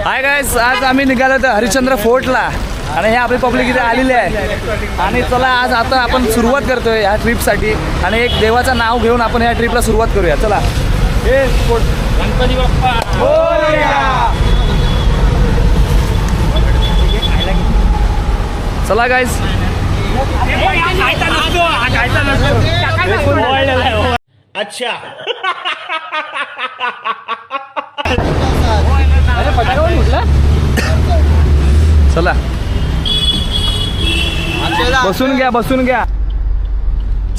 Hi guys, आज आम्ही निघालो तर हरिश्चंद्र फोर्टला आणि हे आपली पब्लिक इथे आलेली आहे. आणि चला आज आता आपण सुरुवात करतोय ह्या ट्रिपसाठी आणि एक देवाचं नाव घेऊन आपण ह्या ट्रिपला सुरुवात करूया. चला हे गणपती बाप्पा मोरया. चला गाइस. अच्छा चला बसून घ्या.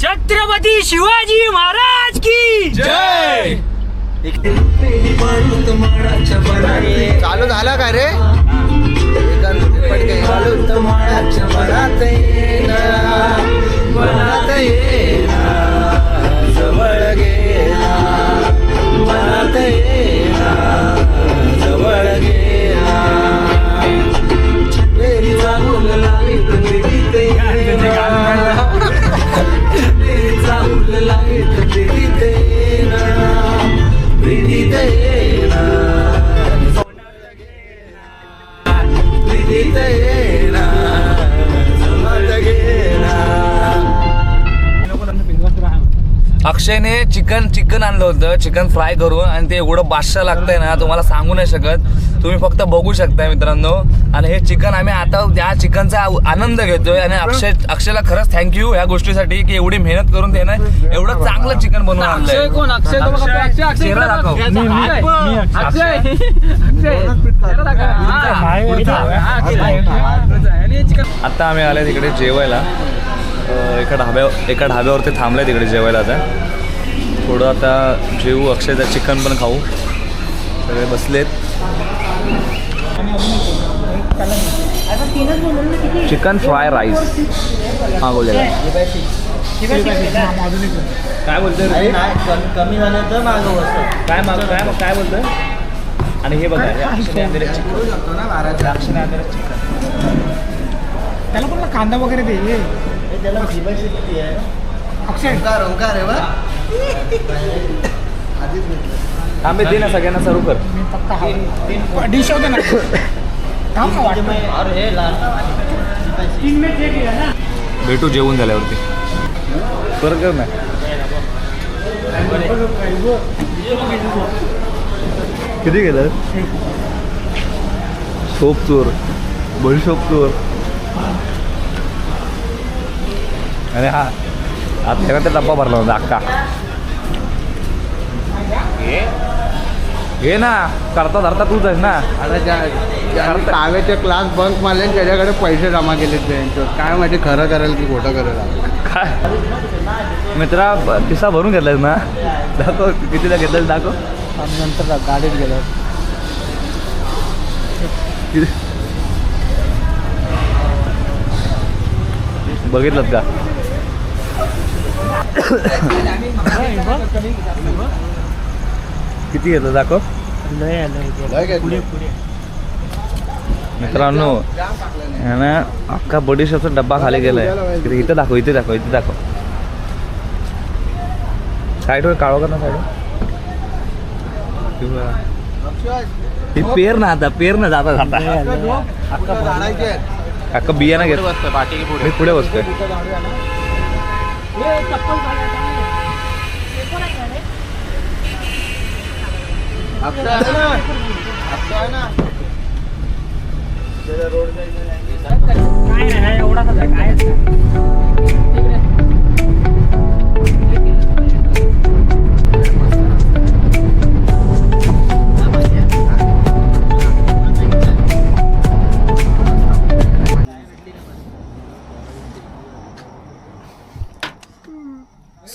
छत्रपती शिवाजी महाराज की जय. चालू झालं काय रे? अक्षयने चिकन आणलं होतं, चिकन फ्राय करून, आणि ते एवढं बादशाह लागतंय ना तुम्हाला सांगू नाही शकत. तुम्ही फक्त बघू शकताय मित्रांनो. आणि हे चिकन आम्ही आता त्या चिकनचा आनंद घेतोय. आणि अक्षयला खरंच थँक्यू ह्या गोष्टीसाठी की एवढी मेहनत करून त्याने एवढं चांगलं चिकन बनवून आणलंय. चेहरा दाखव. आता आम्ही आले तिकडे जेवायला. एका ढाब्यावरती थांबलाय तिकडे जेवायला. आता थोडं आता जेवू, अक्षयचा चिकन पण खाऊ. सगळे बसलेत. चिकन फ्राय राईस मागवलेला. काय बोलतोय? कमी झालं तर मागव. काय बोलतोय? आणि हे बघा त्याला पण कांदा वगैरे दे. त्याला किती आहे? अक्षय ओंकार आहे बा. आम्ही दे ना सगळ्यांना सर्व कर. डिश होते ना. भेटू जेवून झाल्यावरती. बरोबर ना. किती गेलं? सोप चोर, बडीशोप चोर. अरे हा आता ते डब्बा भरला होता अक्का. हे ना करता धरता तूच आहेस ना. आता काव्याचे क्लास बंक मारले त्याच्याकडे पैसे जमा केले त्यांचं. काय माहिती खरं करेल की खोटं करेल. काय मित्रा किस्सा भरून घेतलायस ना? दाखव कितीला घेतलायस, दाखव. नंतर गाडीत गेलो. बघितलं का? किती घेतलं दाखव. मित्रांनो ना अख्खा बडीशेपचा डब्बा खाली गेलाय. इथं दाखव. साईड वर काळो कर ना. साईड पेर ना जाता अख्खा बियाणं घेत. मी पुढे बसतोय.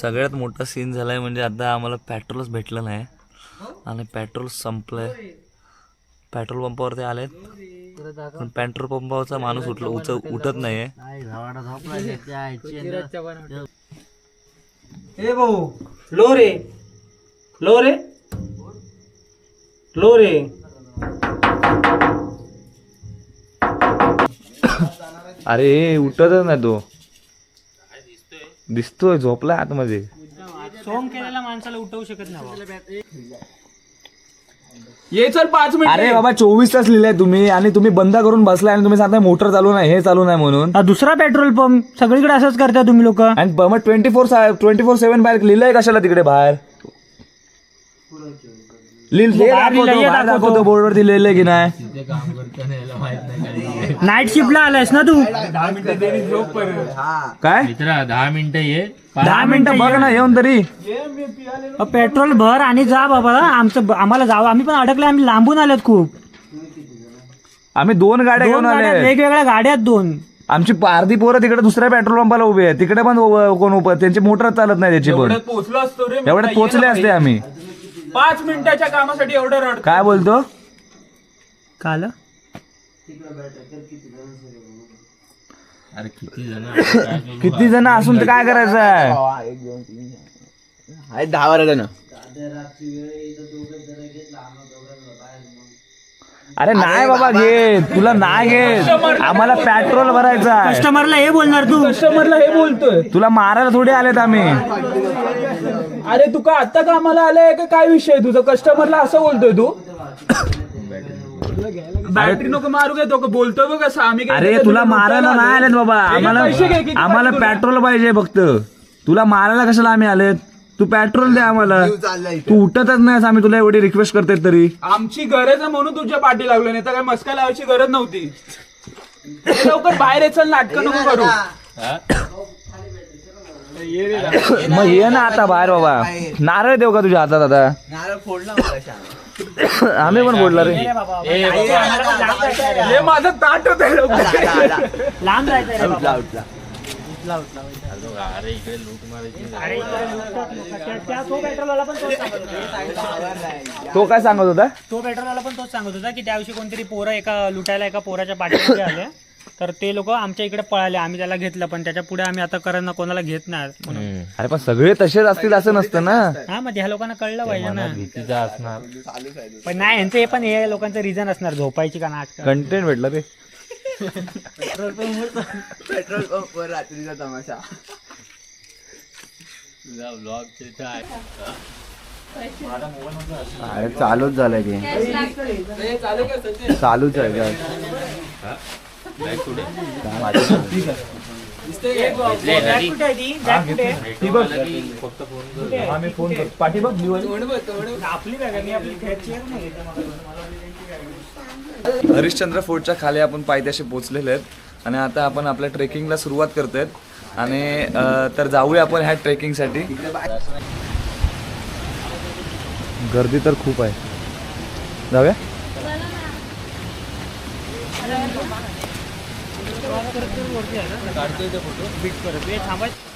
सगळ्यात मोठा सीन झालाय म्हणजे आता आम्हाला पेट्रोलच भेटलं नाही आणि पेट्रोल संपलंय. पेट्रोल पंपावरती आलेत पण पेट्रोल पंपावरचा माणूस उठत नाहीये. भाऊ लो रे. अरे उठतच नाही तो. दिसतोय झोपलाय आतमध्ये. सोंग केलेल्या माणसाला उठवू शकत नाही. ये चल 5 मिनिट अरे बाबा 24 तास लिहिलंय तुम्ही आणि तुम्ही बंद करून बसलाय आणि तुम्ही सांगताय मोटर चालू नाही हे चालू नाही म्हणून. दुसरा पेट्रोल पंप सगळीकडे असंच करता तुम्ही लोक. आणि मग 24/7 बाहेर लिहिलंय कशाला तिकडे बाहेर दाखवतो बोर्डवर दिलेलं की नाही. नाईट शिफ्टला आलायस ना तू. काय 10 मिनिटं ये 10 मिनिटं बघ ना येऊन तरी. पेट्रोल भर आणि जा बाबा. आम्हाला जावं, आम्ही पण अडकले, आम्ही लांबून आलोत खूप. आम्ही 2 गाड्या घेऊन आले. वेगवेगळ्या गाड्यात 2. आमची अर्धी पोरं तिकडे दुसऱ्या पेट्रोल पंपाला उभी आहे. तिकडे पण कोण उभं, त्यांची मोटर चालत नाही त्याची पण. पोहोचलो असतो रे. एवढ्यात पोहोचले असते आम्ही. 5 मिनिटाच्या कामासाठी एवढं रड. काय बोलतो काल अरे किती जण असून तर काय करायचं आहे. 10 जण. अरे नाही बाबा घे, तुला नाही घे, आम्हाला पेट्रोल भरायचं आहे. कस्टमरला हे बोलणार तू. कस्टमरला हे बोलतोय. तुला मारायला थोडी आलेत आम्ही. अरे तू का आता कामाला आलाय का काय विषय तुझं. कस्टमरला असं बोलतोय तू. बॅटरी नको मारू घेतो का बोलतोय बघ कसं आम्ही. अरे तुला मारायला नाही आलेत बाबा, पैसे घे, किती आम्हाला पाहिजे तुला? पेट्रोल पाहिजे फक्त. तुला मारायला कशाला आम्ही आलेत. तू पेट्रोल दे आम्हाला. तू उठतच नाहीस, आम्ही तुला एवढी रिक्वेस्ट करते तरी. आमची गरज आहे म्हणून तुझ्या पाठी लागलो, नाही तर काय मस्का लावायची गरज नव्हती. हे लवकर बाहेर ये, चल नाटकं नको करू. मग ये ना आता बाहेर बाबा. नारळ देऊ का तुझ्या हातात आता. आम्ही पण बोलला रे. हे माझं ताट होत आहे लवकर. लांब जायचं तो काय सांगत होता. तो पेट्रोलवाला पण तोच सांगत होता की त्या दिवशी कोणतरी पोरं लुटायला एका पोराच्या पाठीमध्ये आले. तर ते लोक आमच्या इकडे पळाले. आम्ही त्याला घेतलं, पण त्याच्या पुढे आम्ही आता करत ना कोणाला घेत नाही म्हणून. अरे पण सगळे तसेच असतील असं नसतं ना. हा मग ह्या लोकांना कळलं पाहिजे ना. पण नाही यांचं हे पण हे लोकांचं रिझन असणार झोपायची का नाच. कंटेंट भेटला ते. पेट्रोल पंपवर रात्रीचा तमाशा. अरे चालूच झालंय की. चालूच आहे का. हरिश्चंद्र फोर्टच्या खाली आपण पायथ्याशी पोहोचलेले आहेत आणि आता आपण आपल्या ट्रेकिंगला सुरुवात करतोय. आणि तर जाऊया आपण ह्या ट्रेकिंगसाठी. गर्दी तर खूप आहे. जाऊया.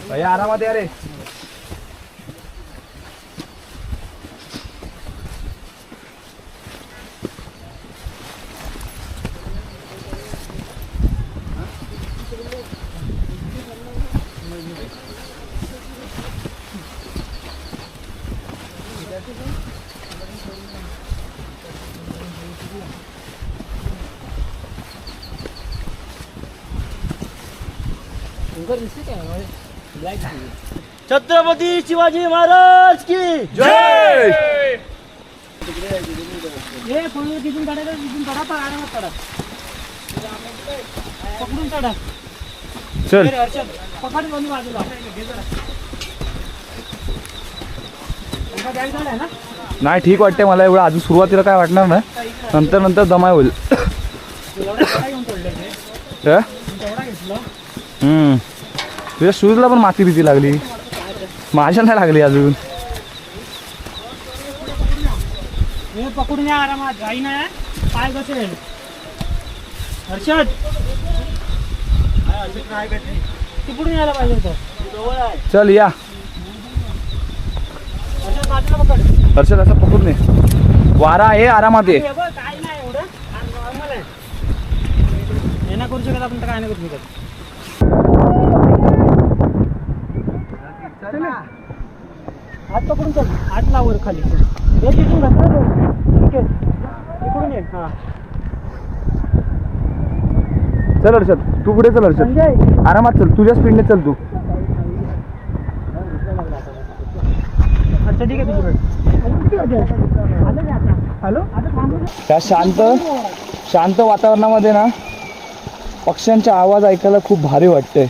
भैया आरामात या रे. छत्रपती शिवाजी महाराज की जय. तिथून काढायला तिथून काढा पण आरामात काढा. पकडून काढा. चल पकड दोन्ही बाजूला. ना नाही ठीक वाटते मला एवढं. अजून सुरुवातीला काय वाटणार ना, नंतर नंतर दमाय होईल. तुझ्या शूजला पण माती भीती लागली, माझ्या नाही लागली अजून. पकडून या आरामात. घाई नाही, पाय बसेल. हर्षद तिकडून यायला पाहिजे होतं. चल या. हर्षद बाजूला पकड. हर्षद असं पकडून ये. वारा आहे, आरामात ये. काय नाही एवढं नॉर्मल आहे. हे ना करू शकत आपण तर काय नाही करू शकत. हात पकडून चल. हात लावर खाली. हे तिथून घातलं तो. ठीक आहे तिकडून ये. हा चल हर्षद, तू पुढे चल. हर्षद संजय आरामात चल, तुझ्या स्पीडने चल तू. अच्छा ठीक आहे तुझ्याकडे. आलं त्या शांत वातावरणामध्ये ना पक्ष्यांचा आवाज ऐकायला खूप भारी वाटते.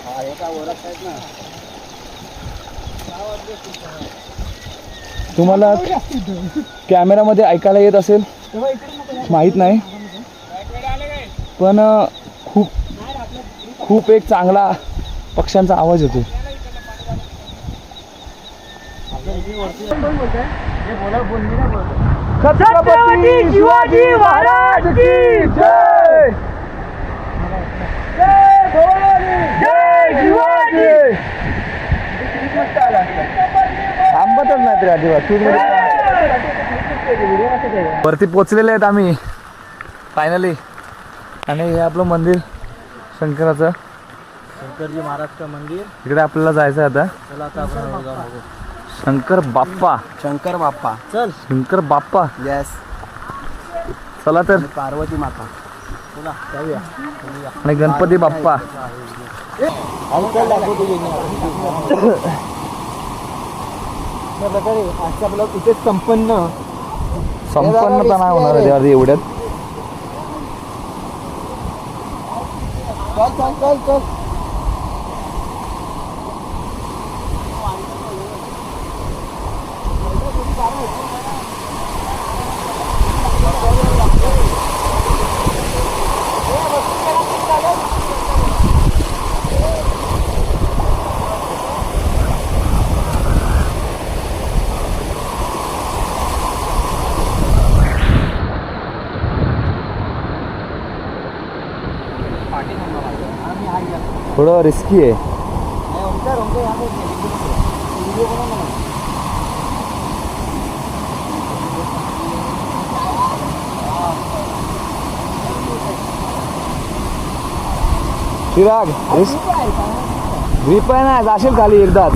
तुम्हाला कॅमेरामध्ये ऐकायला येत असेल माहीत नाही, पण खूप एक चांगला पक्ष्यांचा आवाज येतो. छत्रपती शिवाजी महाराज की जय. जय भवानी, जय शिवाजी. थांबतच नाही तरी अजिबात. वरती पोचलेले आहेत आम्ही फायनली. आणि हे आपलं मंदिर शंकराचं, शंकरजी महाराजचं मंदिर. इकडे आपल्याला जायचं आहे आता. चला आता आपण जाऊ. शंकर बाप्पा, शंकर बाप्पा. चल. शंकर बाप्पा. येस. चला तर. पार्वती माता. चला जाऊया. आणि गणपती बाप्पा. आपलं इथे संपन्न तर नाही होणार आहे त्यावरती एवढ्यात. चल चल चल चल. थोडं रिस्की आहे. चिराग ग्रीप आहे ना, जाशील खाली एकदाच.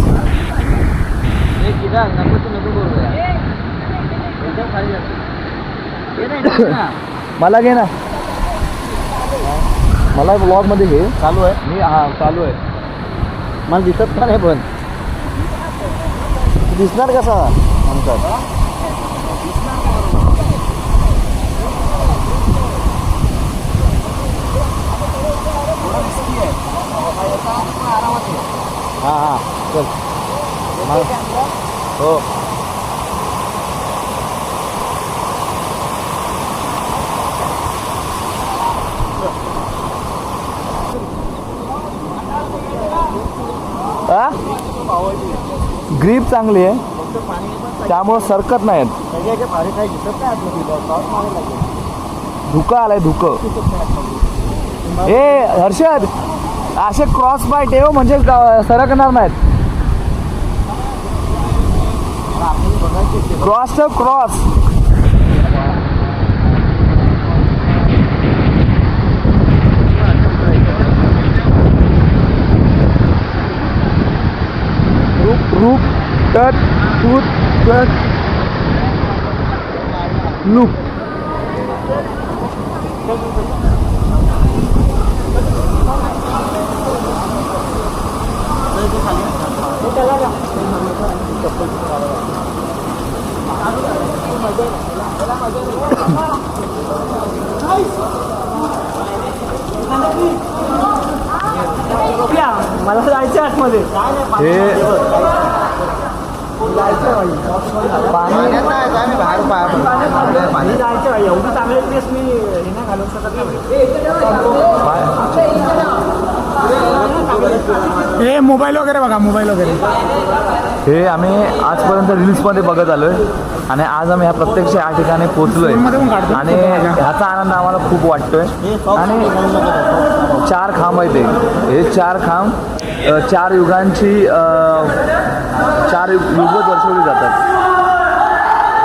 मला घे ना, मला ब्लॉग मध्ये घे. चालू आहे. मी हा चालू आहे. मला दिसत का नाही पण दिसणार कसा नंतर. हां हां चल. हो ग्रीप चांगली आहे त्यामुळं सरकत नाहीत. धुकं आलंय धुकं. ए हर्षद, असे क्रॉस बाय ठेव म्हणजे सरकणार नाहीत. क्रॉस ठेव क्रॉस. रूप टच टूथ टच लूप. मला जायचं आतमध्ये. हे पाणी जायचं एवढी चांगली प्लेस मी हे नाही घालू शकत. हे मोबाईल वगैरे बघा, मोबाईल वगैरे. हे आम्ही आजपर्यंत रील्समध्ये बघत आलो आहे आणि आज आम्ही ह्या प्रत्यक्ष या ठिकाणी पोचलो आहे आणि ह्याचा आनंद आम्हाला खूप वाटतो आहे. आणि 4 खांब आहेत. हे 4 खांब 4 युगांची 4 युग दर्शवली जातात.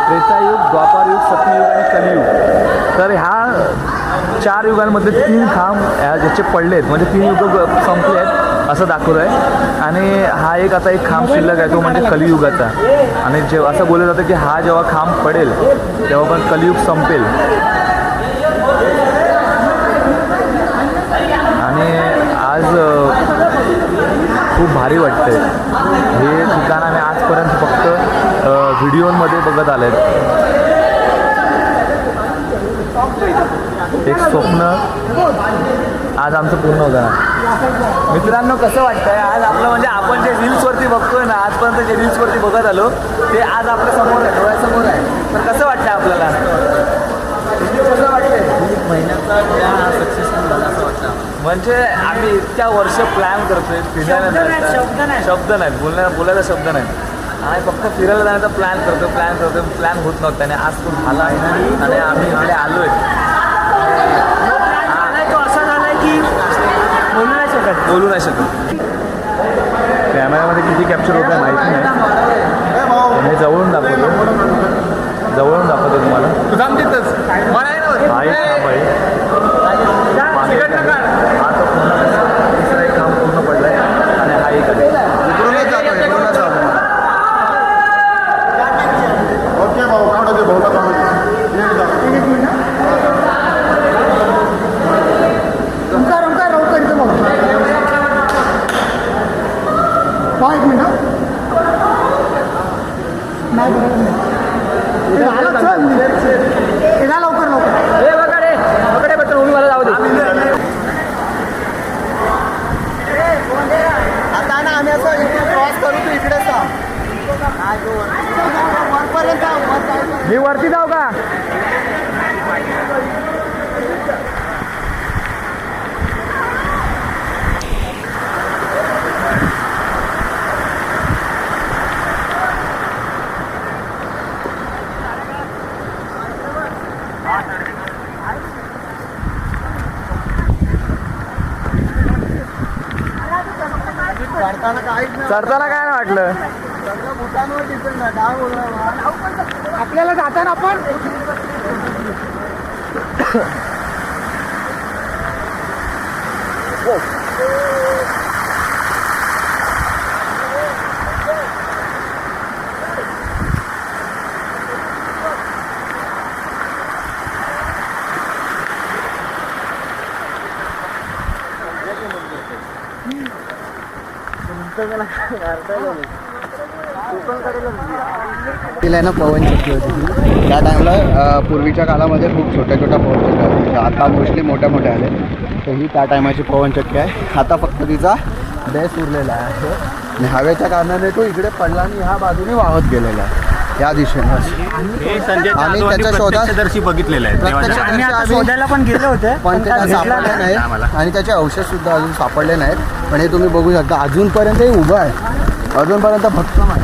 त्रेतायुग, द्वापारयुग, सत्ययुग आणि कलियुग. तर ह्या 4 युगांमध्ये 3 खांब ज्याचे पडले आहेत म्हणजे 3 युग संपले आहेत असं दाखवलं आहे. आणि हा आता एक खांब शिल्लक आहे तो म्हणजे कलियुगाचा. आणि जेव्हा असं बोललं जातं की हा जेव्हा खांब पडेल तेव्हा पण कलियुग संपेल. आणि आज खूप भारी वाटतंय. हे ठिकाण आम्ही आजपर्यंत फक्त व्हिडिओमध्ये बघत आले आहेत. एक स्वप्न आज आमचं पूर्ण होतं ना. मित्रांनो कसं वाटतंय आज आपलं म्हणजे आपण जे रील्सवरती बघतोय ना आजपर्यंत जे रील्सवरती बघत आलो ते आज आपल्या समोर आहे, डोळ्यासमोर आहे. तर कसं वाटतंय आपल्याला? कसं वाटतंय? महिन्याचा सक्सेसफुल झाला असं वाटतं. म्हणजे आम्ही इतक्या वर्ष प्लॅन करतोय फिरायला जायचा. शब्द नाहीत बोलायचा शब्द नाही. आणि फक्त फिरायला जाण्याचा प्लॅन करतो प्लॅन होत नव्हता आणि आज तो झाला आहे आणि आम्ही इकडे आलोय. तो असा झालाय की बोलू नाही शकत. कॅमेऱ्यामध्ये किती कॅप्चर होत आहे माहिती नाही. हे जवळून दाखवतो तुम्हाला. हा तो दुसरा एक काम पूर्ण पडलाय आणि हा एक आता ना आम्ही असं इथे क्रॉस करू तू इकडे मी वरती जाऊ का? चढताना काय नाही वाटलं. आपल्याला जाताना आपण तिला ना पवनचक्की होती त्या टाईमला. पूर्वीच्या काळामध्ये खूप छोट्या पवनचक्क्या होत्या. आता मोस्टली मोठ्या आले. तर ही त्या टायमाची पवनचक्की आहे. आता फक्त तिचा बेस उरलेला आहे आणि हवेच्या कारणाने तो इकडे पडला आणि ह्या बाजूने वाहत गेलेला आहे या दिशेने. आणि त्याच्या शोधात बघितलेलं आहे. शोधायला पण गेले होते पण ते काय सापडले नाही आणि त्याचे अवशेष सुद्धा अजून सापडले नाहीत. पण हे तुम्ही बघू शकता अजूनपर्यंत हे उभं आहे. अजूनपर्यंत भक्कम आहे.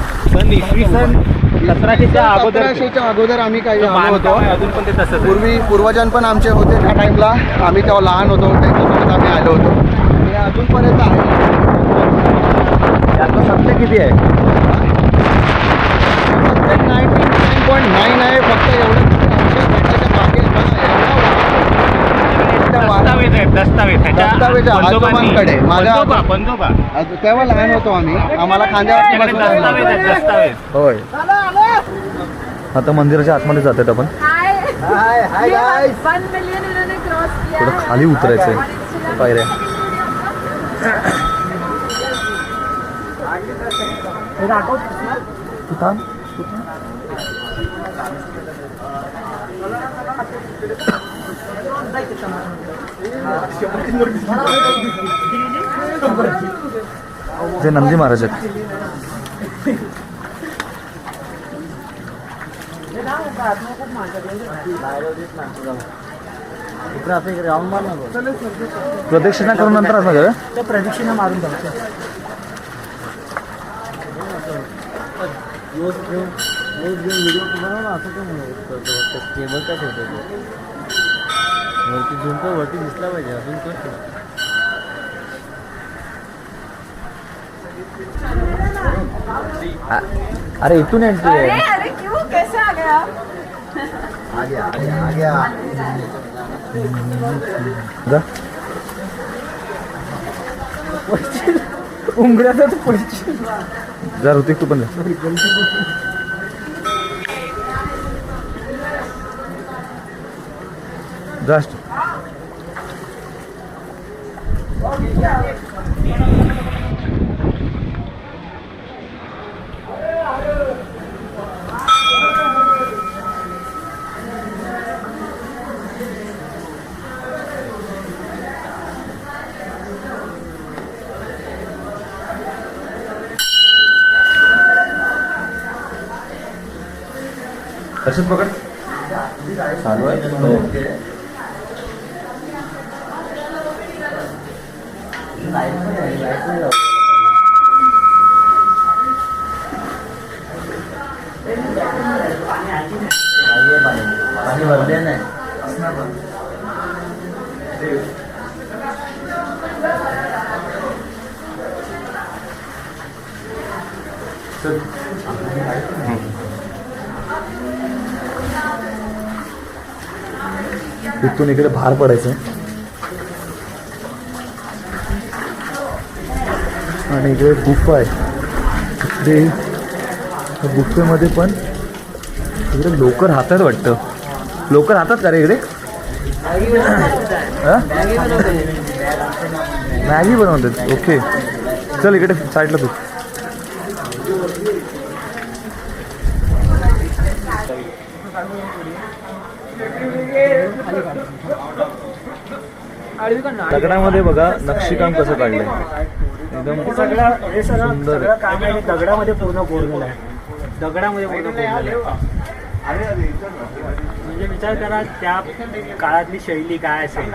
1700च्या अगोदर आम्ही काही आलो होतो. अजून पण ते तसंच पूर्वजन पण आमचे होते त्या टाईमला. आम्ही तेव्हा लहान होतो त्यांच्यासोबत आम्ही आलो होतो. हे अजूनपर्यंत आहे. याचं सत्य किती आहे? 99.9 आहे. फक्त एवढं दस्तावेज आजोबांकडे. माझ्या तेव्हा लहान होतो आम्ही. आम्हाला खांद्यावर. होय. आता मंदिराच्या आतमध्ये जातात आपण. थोडं खाली उतरायचंय पायऱ्या. तू थांब. जे नंदी महाराज आहेत. प्रदक्षिणा करून नंतर असं त्या प्रदक्षिणा मारून जायचं. व्हिडिओ बनवला असं काय म्हणतो केबल काय ठेवतो वरती झूम तर वरती दिसला पाहिजे. अजून अरे इथून एंट्री आहे. अरे क्यों कैसे आ गया? आ गया. जा. उंबऱ्याचा तर पैसे जा ऋतिक तू पण जा. जास्ट तसंच पकड चालू आहे हो. पाणी भरले नाही इथून इकडे बाहेर पडायचं आणि इकडे गुफा आहे. इकडे गुफेमध्ये पण इकडे लोक राहतात वाटतं. लोक राहतात का रे इकडे? मॅगी बनवतात. ओके चल इकडे साईडला तू. दगडामध्ये बघा नक्षीकाम कसं काढलंय. एकदम हे सगळं सुंदर आहे. सगळं काम आहे दगडामध्ये पूर्ण कोरलेलं आहे. दगडामध्ये पूर्ण कोरलेलं आहे. म्हणजे विचार करा त्या काळातली शैली काय असेल.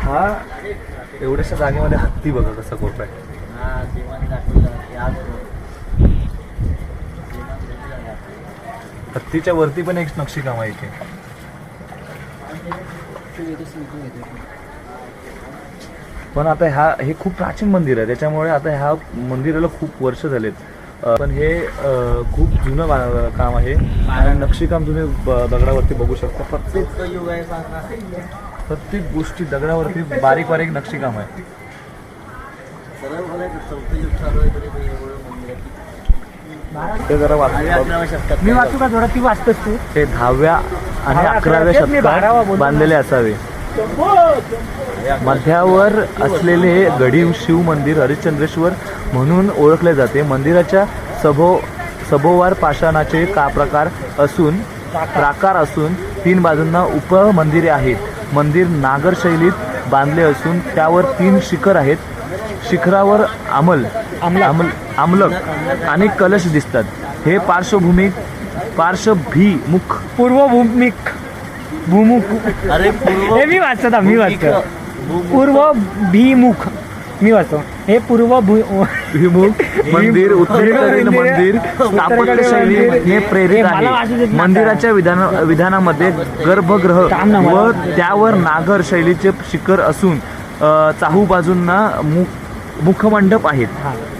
हा एवढ्याशा जागेमध्ये हत्ती बघा कसं कोरलाय. हत्तीच्या वरती पण एक नक्षीकाम आहे इथे. पण आता हे खूप प्राचीन मंदिर आहे त्याच्यामुळे आता ह्या मंदिराला खूप वर्ष झालेत. पण हे खूप जुनं काम आहे आणि नक्षीकाम तुम्ही दगडावरती बघू शकता. प्रत्येक गोष्टी दगडावरती बारीक बारीक नक्षीकाम आहे. ते जरा मी वाचू का थोडा ती वाचतोस तू. ते 10व्या आणि 11व्या शतकात बांधलेले असावे. मध्यावर असलेले गढी शिव मंदिर हरिश्चंद्रेश्वर म्हणून ओळखले जाते. मंदिराच्या सभोवार पाषाणाचे प्राकार असून 3 बाजूंना उपमंदिरे आहेत. मंदिर नागर शैलीत बांधले असून त्यावर 3 शिखर आहेत. शिखरावर आमलक आणि कलश दिसतात. हे पार्श्वभिमुख हे मी वाचतो पूर्वभिमुख मी वाचतो. हे विमुख मंदिर उत्तरेकडील मंदिर स्थापत्य शैलीने प्रेरित आहे. मंदिराच्या विधानामध्ये गर्भगृह व त्यावर नागर शैलीचे शिखर असून चाहू बाजूंना मुखमंडप आहेत.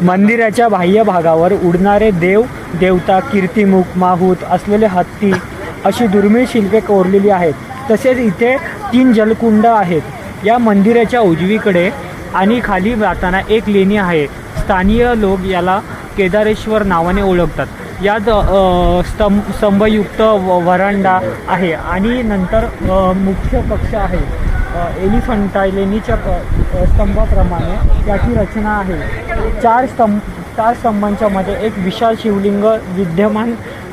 मंदिराच्या बाह्य भागावर उडणारे देव देवता कीर्तिमुख माहूत असलेले हत्ती अशी दुर्मिळ शिल्पे कोरलेली आहेत. तसेच इथे 3 जलकुंड आहेत. या मंदिराच्या उजवीकडे आणि खाली जाताना एक लेणी आहे. स्थानीय लोक याला केदारेश्वर नावाने ओळखतात. यात स्तंभयुक्त वरांडा आहे आणि नंतर मुख्य कक्ष आहे. एलिफंटा लेणीच्या स्तंभाप्रमाणे त्याची रचना आहे. 4 स्तंभांच्या मध्ये एक विशाल शिवलिंग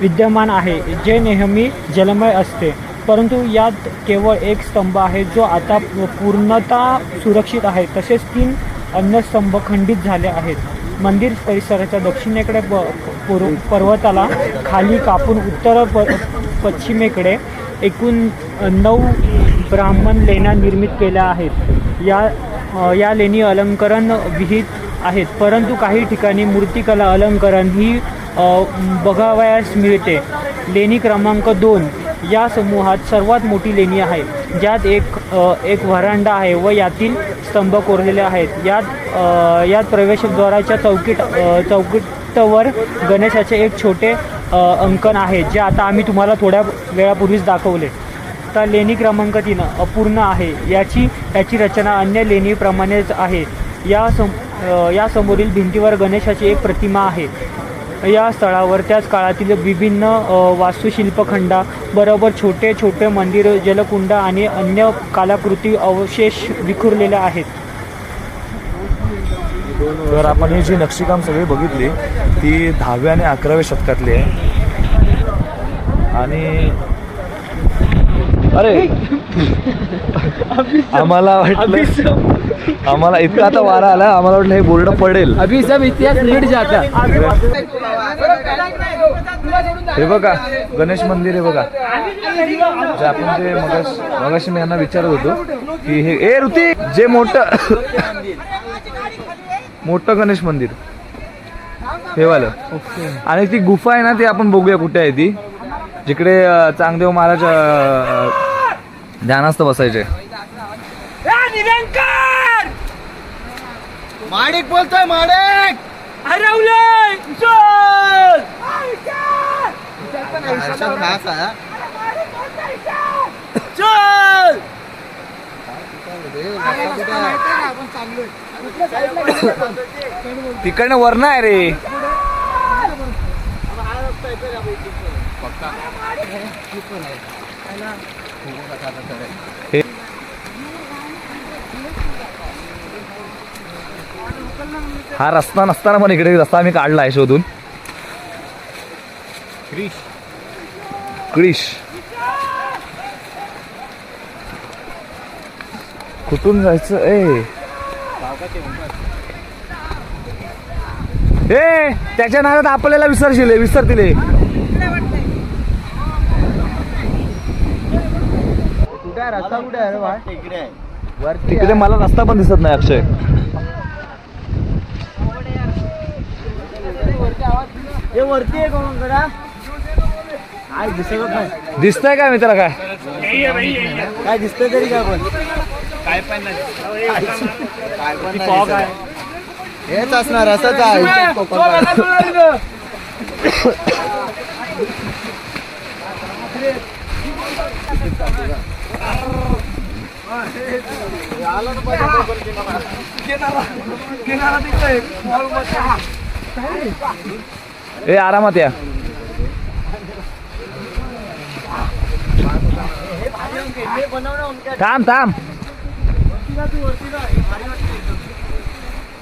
विद्यमान आहे जे नेहमी जलमय असते. परंतु यात केवळ एक स्तंभ आहे जो आता पूर्णतः सुरक्षित आहे. तसेच 3 अन्य स्तंभ खंडित झाले आहेत. मंदिर परिसराच्या दक्षिणेकडे पर्वताला खाली कापून उत्तर पश्चिमेकडे एकूण 9 ब्राह्मण लेण्या निर्मित केल्या आहेत. या लेणी अलंकरण विहित आहेत. परंतु काही ठिकाणी मूर्तिकला अलंकरण ही बघावयास मिळते. लेणी क्रमांक 2 या समूहात सर्वात मोठी लेणी आहे ज्यात एक व्हरांडा आहे व यातील स्तंभ कोरलेले आहेत. यात प्रवेशद्वाराच्या चौकटीवर गणेशाचे एक छोटे अंकन आहे जे आता आम्ही तुम्हाला थोड्या वेळापूर्वीच दाखवले. तर लेणी क्रमांक 3 अपूर्ण आहे. याची रचना अन्य लेणीप्रमाणेच आहे. या समोरील भिंतीवर गणेशाची एक प्रतिमा आहे. या स्थळावर त्याच काळातील विभिन्न वास्तुशिल्पखंडा बरोबर छोटे छोटे मंदिर जलकुंड आणि अन्य कलाकृती अवशेष विखुरलेल्या आहेत. तर आपण ही जी नक्षीकाम सगळी बघितली ती 10व्या आणि 11व्या शतकातली आहे. आणि अरे आम्हाला इतका आता वारा आला आम्हाला वाटलं हे बोर्ड पडेल. अभी सब इतिहास मिट जाता. हे बघा गणेश मंदिर आहे बघा. जे आपण जे मगाशी मी यांना विचारत होतो की हे ए ऋती जे मोठं गणेश मंदिर हे वालं. आणि ती गुफा आहे ना ती आपण बघूया कुठे आहे ती, जिकडे चांगदेव महाराज ध्यानास्थ बसायचे. माणिक बोलतोय माणिक. तिकडनं वरण आहे रे. हा रस्ता नसताना पण इकडे रस्ता आम्ही काढला आहे शोधून. क्रिश कुठून जायचं ए त्याच्या नादात आपल्याला विसरतील. कुठे आहे रस्ता? कुठे आहे रे बाळ? तिकडे मला रस्ता पण दिसत नाही अक्षय. वरती आहे कोण करा दिसतंय काय मित्रा? काय काय दिसतंय तरी काय पण हेच असणार असंच आहे कोकण. ए आरामात या. थांब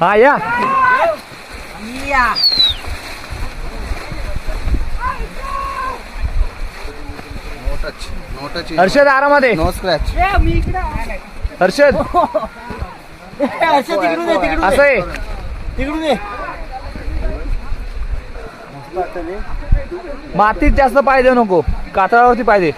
हा या. हर्षद आरामात आहे. No scratch. हर्षद असं आहे. मातीत जास्त पाहिजे नको, कातळावरती पाहिजे.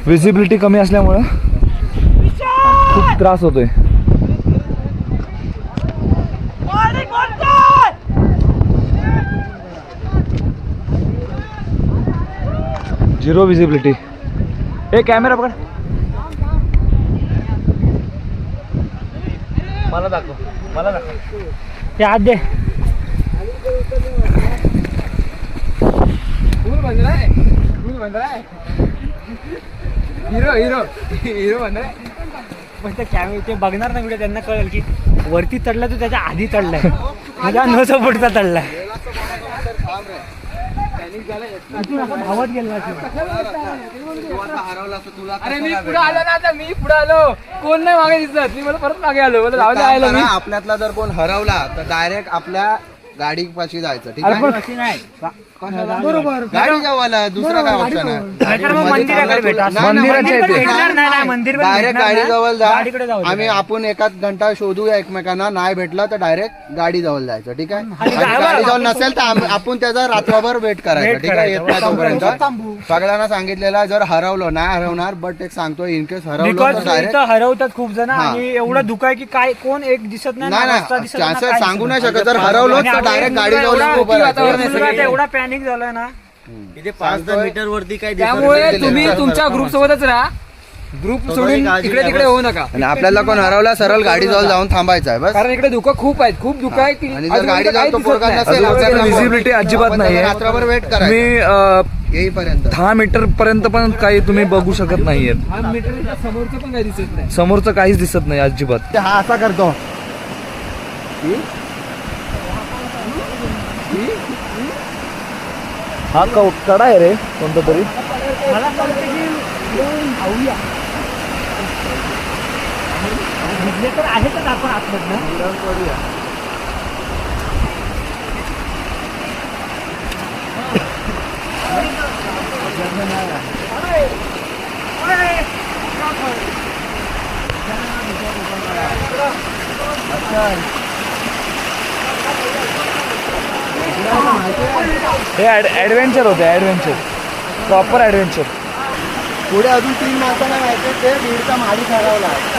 विजिबिलिटी कमी असल्यामुळे खूप त्रास होतोय. Zero visibility. ए कॅमेरा पकड. मला दाखव. ते हात दे. हिरो बनलाय. पण ते कॅमेरा ते बघणार ना व्हिडिओ त्यांना कळेल की वरती चढला तो त्याच्या आधी चढलाय. माझ्या न सपोर्टचा चढलाय. धावत गेला. अरे मी पुढे आलो ना, आता मी पुढे आलो, कोण नाही मागे दिसत, मी मला परत मागे आलो. मला धावत आलो मी. आपल्यातला जर कोण हरवला तर डायरेक्ट आपल्या गाडी पाशी जायचं. ठीक आहे. बरोबर. गाडी जवळ दुसरा काय ऑप्शन मंदिराकडे भेटा. डायरेक्ट गाडी जवळ गाडीकडे जा. जाऊ. आम्ही आपण एकाच घंटा शोधूया एकमेकांना. नाही भेटला तर डायरेक्ट गाडी जवळ जायचं. ठीक आहे. आणि गाडी जवळ नसेल तर आपण त्याचा रात्रभर वेट करायचा. ठीक आहे. येत नाही तोपर्यंत. सगळ्यांना सांगितलेला जर हरवलं नाही हरवणार, बट एक सांगतो इन केस हरवलं तर डायरेक्ट हरवतात खूप जण. आणि एवढं दुःख आहे की काय कोण एक दिसत नाही. नाही चान्सेस सांगू नाही शकत. जर हरवलं तर डायरेक्ट गाडी जवळ उभं राहायचं. एवढा पॅनिक झालाय ना. इथे 5-10 मीटर वरती काय त्यामुळे तुम्ही तुमच्या ग्रुप सोबतच राहा. ग्रुप सोडून इकडे तिकडे होऊ नका. आणि आपल्याला कोण हरवला सरळ गाडी जवळ जाऊन थांबायचं आहे बस. कारण इकडे धुकं खूप आहेत, खूप धुकं आहे की आणि जर गाडी जाऊन तो पोरगा नसेल विजिबिलिटी अजिबात नाहीये. रात्रभर वेट मी करायचं येईपर्यंत. 10 मीटर पर्यंत पण काही तुम्ही बघू शकत नाहीये. समोरचं पण काही दिसत नाही. समोरचं काहीच दिसत नाही अजिबात. हा असा करतो. हा कडा आहे रे कोणता तरी. मला कळतं की खाऊया. भिजले तर आहेतच आपण आतमधनं. हे ॲडव्हेंचर होते, ॲडव्हेंचर, प्रॉपर ॲडव्हेंचर. पुढे अजून 3 माणसांना माहिती आहे, ते बीडचा माडी ठरवला आहे.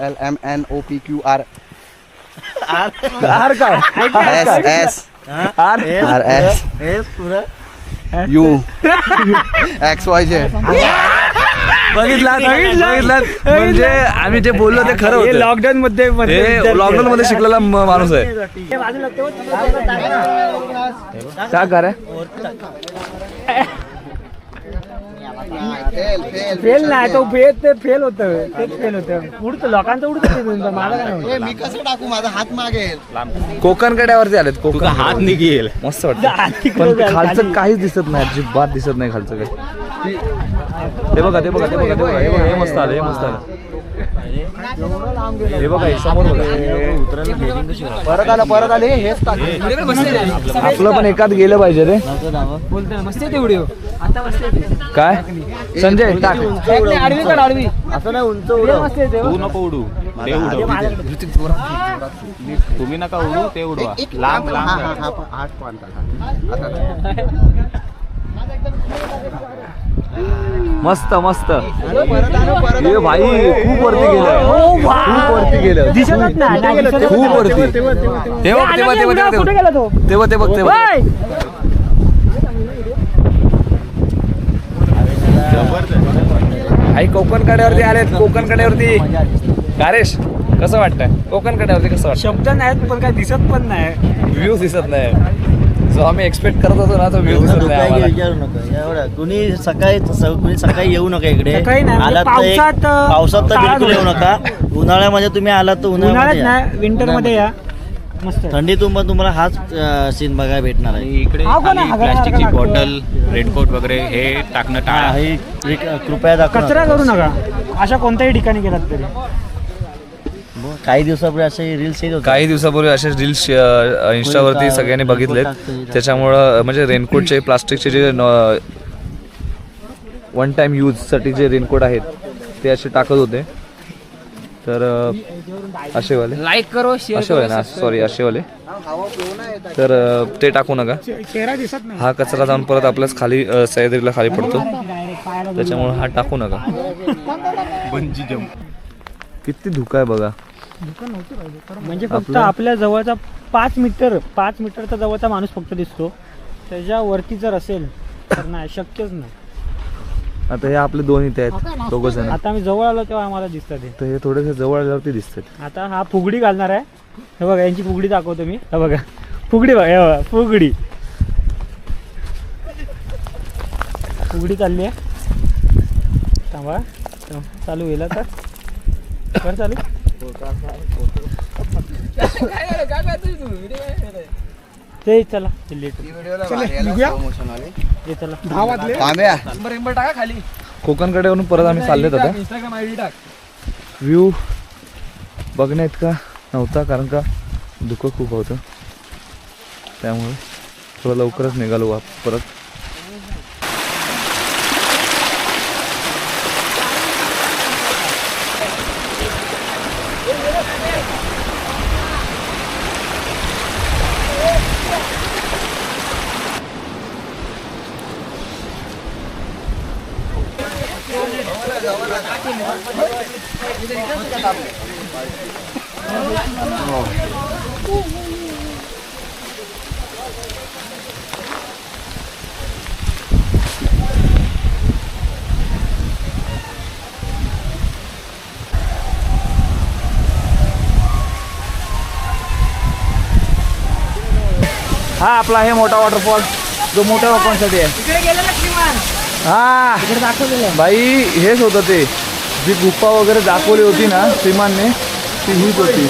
LMNOPQR आर काय SS R RS U XYZ. बघितलात म्हणजे आम्ही जे बोललो ते खरं होतं. लॉकडाऊन मध्ये हे लॉकडाऊन मध्ये शिकलेला माणूस आहे. काय करा फेल नाही तो फेल होतं, तेच फेल होतं. उडतं लोकांचं उडतं, मला काय नव्हतं. मी कसं टाकू, माझा हात मागेल. कोकण कड्यावरती आलेत. कोकण हात निघेल. मस्त वाटतं, पण खालचं काहीच दिसत नाही, अजिबात दिसत नाही खालचं काही. ते बघा ते बघा ते बघा ते बघा, हे बघा, हे मस्त आलं, हे मस्त आलं. हे बघा, हे समोर बघा. परत आले हेच टाक. आपलं पण एकात गेलं पाहिजे रे. मस्त येते व्हिडिओ आता, मस्त येते. काय संजय टाक. आडवी काढ, आडवी. असं नाही उंच उडव. मस्त येते. तू नको उडू, ते उडव. तुम्ही नका उडू, ते उडवा. लांब लांब. हात पान मस्त मस्त. हे भाई खूप वरती गेलं, खूप वरती गेलं, दिसतच नाही. खूप वरती. ते बघ ते बघ ते बघ ते कुठे बघ गेला तो? ते बघ ते बघ ते बघ. आई कोकण कड्यावरती आलेत, कोकण कड्यावरती. गारेश कसं वाटतंय कोकण कड्यावरती, कसं वाटतं? शब्द नाहीत पण काय दिसत पण नाही. व्ह्यू दिसत नाही, जो आम्ही एक्सपेक्ट करत होतो ना तो व्ह्यू दिसत नाही आम्हाला. विचारू नका एवढं. कुणी सकाळी येऊ नका इकडे. सकाळी नाही, म्हणजे आलात तर पावसात तर टाळा बिलकुल येऊ नका. उन्हाळ्यामध्ये तुम्ही आलात तर उन्हाळ्यात उन्हाळ्यामध्ये या. नाही, विंटर मध्ये या. मस्त आहे. थंडीतून पण तुम्हाला हाच सीन बघायला भेटणार आहे. इकडे हा कोण आहे? खाली प्लास्टिकची बॉटल, रेनकोट वगैरे हे टाकणं टाळा. हे कृपया दाखवा. कचरा करू नका अशा कोणत्याही ठिकाणी गेलात तरी. काही दिवसापूर्वी असे रील्स येत होते. काही दिवसापूर्वी असे रील्स इंस्टावरती सगळ्यांनी बघितलेत. त्याच्यामुळं म्हणजे रेनकोटचे, प्लास्टिकचे जे वन टाइम यूजसाठी जे रेनकोट आहेत ते असे टाकत होते. तर असेवाले लाईक करो, असेवाले ना, सॉरी असेवाले. तर ते टाकू नका. चेहरा दिसत नाही. हा कचरा जाऊन परत आपल्याच खाली सह्याद्रीला खाली पडतो, त्याच्यामुळे हा टाकू नका. किती धुका आहे बघा. म्हणजे फक्त आपल्या जवळचा 5 मीटरचा जवळचा माणूस फक्त दिसतो. त्याच्यावरती जर असेल तर नाही, शक्यच नाही. आता हे आपले दोन इथे आहेत, दोघं जण. आता आम्ही जवळ आलो तेव्हा आम्हाला दिसतात हे. तर हे थोडेसे जवळ आल्यावरती दिसतात. आता हा फुगडी घालणार आहे. हे बघा, यांची फुगडी दाखवतो मी. हे बघा फुगडी, बघा हे बघा फुगडी. फुगडी चालली आहे. थांबा, चालू होईल आता. कर चालू. ते चला कोकण कड्यावरून परत आम्ही चाललेत आता. व्ह्यू बघण्या इतका नव्हता, कारण का धुकं खूप होतं, त्यामुळे थोडं लवकरच निघालो परत. हा आपला हे मोठा वॉटरफॉल जो मोठ्या लोकांसाठी आहे. हा इकडे दाखवलेलं भाई हेच होतं ते, जी गुफा वगैरे दाखवली होती ना श्रीमानने, ती हीच होती.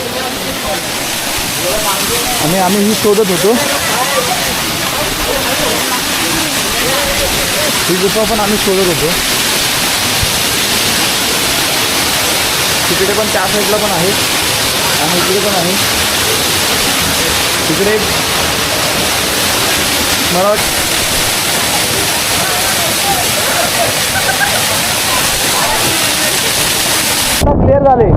आणि आम्ही ही शोधत होतो. ही गुफा पण आम्ही शोधत होतो. तिकडे पण त्या साईडला पण आहे आणि इकडे पण आहे. तिकडे मला आता क्लिअर झाले.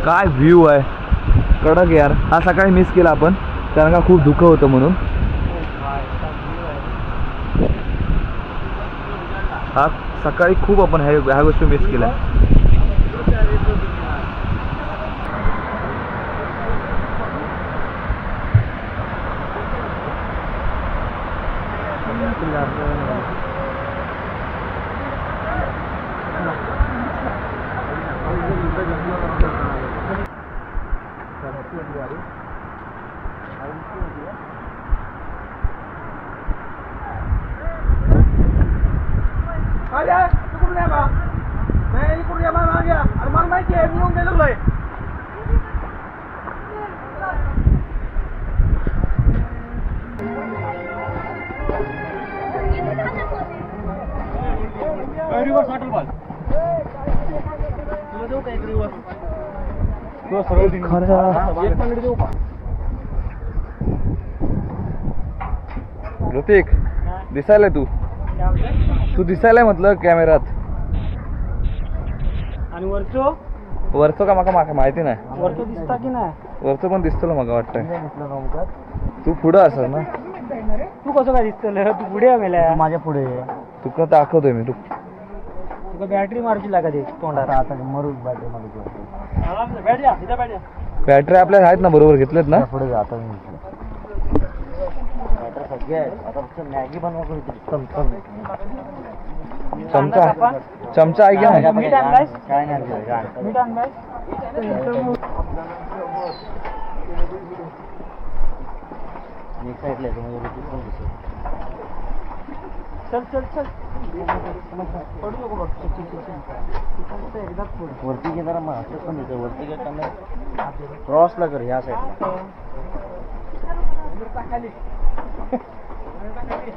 काय व्ह्यू आहे कडक यार. हा सकाळी मिस केला आपण कारण का खूप धुकं होतं म्हणून. हा सकाळी खूप आपण ह्या गोष्टी मिस केल्या. ऋतिक दिसायला तू दिसायला म्हटलं कॅमेरात. आणि वरचो वरचं का माका माहिती नाही. वरचो दिसता की नाही? वरचं पण दिसतो मला वाटतंय. तू पुढं असेल ना. तू कसं काय दिसतलं? तू पुढे मेल्या. माझ्या पुढे तुका दाखवतोय मी. तुका बॅटरी मारची लागत आहे तोंडात. आता मरूच बॅटरी मध्ये बैठ जा, इथं बैठ जा. बॅटरी आपल्या आहेत ना बरोबर घेतलेत ना. पुढे जाता मी बॅटरी सगळे आहेत. आता फक्त मॅगी बनवा. चमचा आहे की नाही. मीठ आणलायस? काय नाही मीठ आणलायस? एक साईडला चल चल चल. पडू नको बघ. वरती घे जरा. मग पण दिसत वरती काय कॅमेरा क्रॉसला कर ह्या साईडला.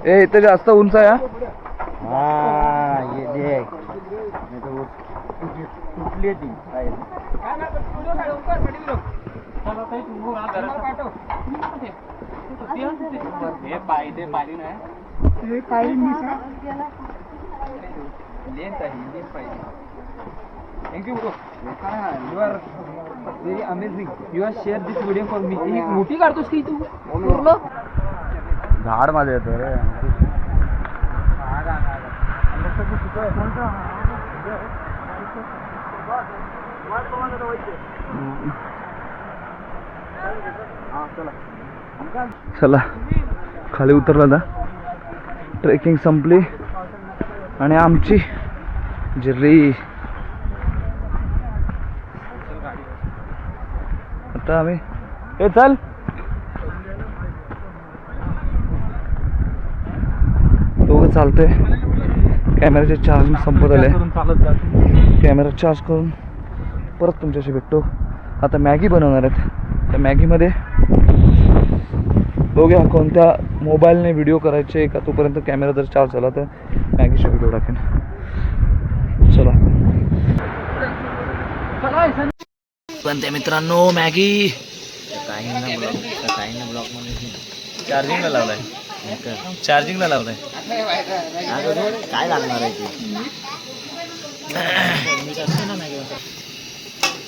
ए इथे जास्त उंच आहे. हा ये देख तुटली ती thank you bro. You are very amazing. You are share this video for me. मोठी काढतोस की तू पूर्ण झाड मध्ये येतो रे. चला खाली उतरला ना. ट्रेकिंग संपली आणि आमची जर्नी आता आम्ही चल दोघं चालतोय. कॅमेराचे चार्जिंग संपत आले. कॅमेरा चार्ज करून परत तुमच्याशी भेटतो. आता मॅगी बनवणार आहेत. त्या मॅगीमध्ये बघूया कोणत्या मोबाईलने व्हिडिओ करायचे का. तोपर्यंत कॅमेरा जर चार्ज झाला तर मॅगीचे व्हिडिओ टाकेन. चला पण ते मित्रांनो मॅगी चार्जिंगला लावलाय. चार्जिंगला लावलाय. काय लागणार आहे ते.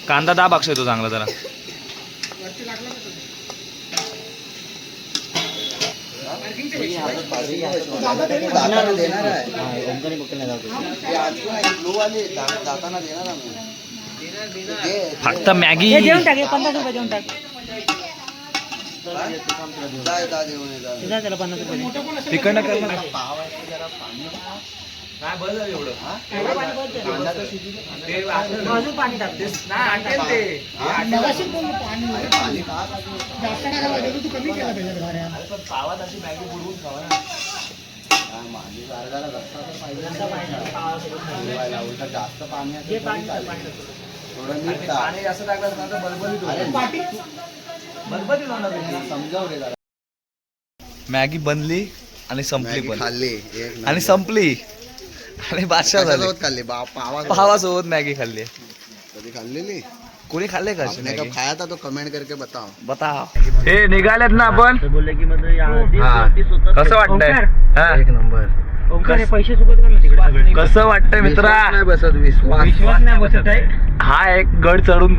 कांदा दाब अक्षय तो चांगला जरा. जाताना देणार आहे. फक्त मॅगी. देऊन टाक 50 रुपये देऊन टाक. त्याला 50 रुपये. तिकडनं कर ना. नाही बरं झालं एवढं. अजून पाणी टाक. पावात अशी मॅगी बुडवून खावा ना. जास्त पाणी पाणी जास्त टाकलं ना तर बलबलीत होणार. समजाव रे जरा. मॅगी बनली आणि संपली पण. खाल्ली आणि संपली आणि बादशाह झाले. खाल्ली पावासोबत मॅगी खाल्ली. कधी खाल्लेली कोणी खाल्ले का आपने कब खाया था तो कमेंट करके बताओ. बता. हे निघालेत ना आपण. बोलले की म्हणजे कसं वाटतंय? हा. एक नंबर. ओंकार हे पैसे चुकत कर ना तिकडे. कसं वाटतंय मित्रा? नाही बसत विश्वास. विश्वास नाही बसत आहे. हा एक गड चढून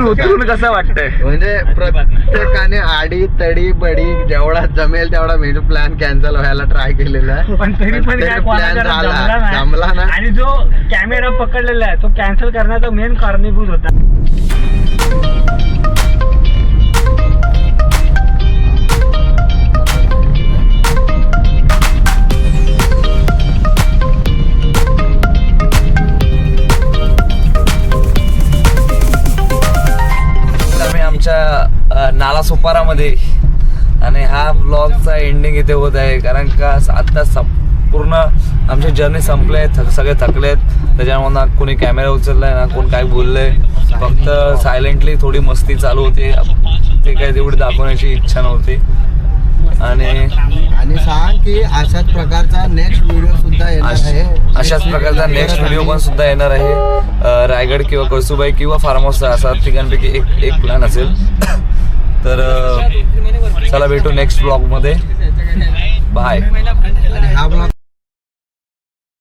उतरून कसं वाटतंय? म्हणजे प्रत्येकाने आडी तडी बडी जेवढा जमेल तेवढा मेनू प्लॅन कॅन्सल व्हायला ट्राय केलेला आहे. पण तरी पण काय प्लॅन कोणाला जमला ना. आणि जो कॅमेरा पकडलेला आहे तो कॅन्सल करण्याचा मेन कारणीभूत होता. नालासोपारामध्ये आणि हा ब्लॉगचा एंडिंग इथे होत आहे. कारण का आता पूर्ण आमची जर्नी संपले. सगळे थकलेत. त्याच्यामुळे ना कोणी कॅमेरा उचललाय ना कोण काय बोललंय. फक्त सायलेंटली थोडी मस्ती चालू होती. ते काय तेवढी दाखवण्याची इच्छा नव्हती. आणि सांग की अशाच प्रकारचा नेक्स्ट व्हिडिओ सुद्धा येणार आहे. अशाच प्रकारचा नेक्स्ट व्हिडिओ पण सुद्धा येणार आहे. रायगड किंवा कळसुबाई किंवा फार्म हाऊस असा ठिकाणपैकी एक प्लॅन असेल. तर चला भेटू नेक्स्ट ब्लॉग मध्ये. बाय. आणि हा ब्लॉग